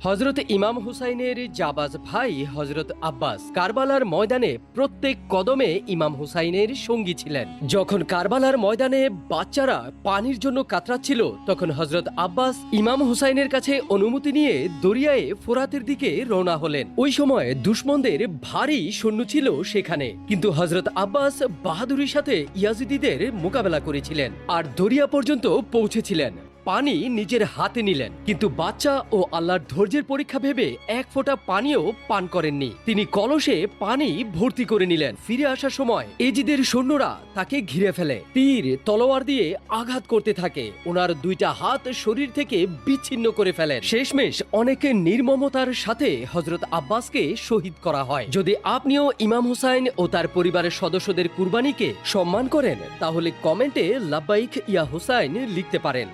হযরত ইমাম হুসাইনের জাবাজ ভাই হযরত আব্বাস কারবালার ময়দানে প্রত্যেক কদমে ইমাম হুসাইনের সঙ্গী ছিলেন। যখন কারবালার ময়দানে বাচ্চারা পানির জন্য কাতরাচ্ছিল, তখন হযরত আব্বাস ইমাম হুসাইনের কাছে অনুমতি নিয়ে দরিয়ায় ফোরাতের দিকে রওনা হলেন। ওই সময় দুশমনদের ভারী সৈন্য ছিল সেখানে, কিন্তু হযরত আব্বাস বাহাদুরির সাথে ইয়াজিদিদের মোকাবেলা করেছিলেন আর দরিয়া পর্যন্ত পৌঁছেছিলেন। পানি নিজের হাতে নিলেন, কিন্তু বাচ্চা ও আল্লাহর ধৈর্যের পরীক্ষা ভেবে এক ফোঁটা পানিও পান করেননি। তিনি কলসে পানি ভর্তি করে নিলেন। ফিরে আসার সময় এজিদের সৈন্যরা তাকে ঘিরে ফেলে, তীর তলোয়ার দিয়ে আঘাত করতে থাকে, ওনার দুইটা হাত শরীর থেকে বিচ্ছিন্ন করে ফেলেন। শেষমেশ অনেকে নির্মমতার সাথে হযরত আব্বাসকে শহীদ করা হয়। যদি আপনিও ইমাম হুসাইন ও তার পরিবারের সদস্যদের কুরবানিকে সম্মান করেন, তাহলে কমেন্টে লাব্বাইক ইয়া হুসাইন লিখতে পারেন।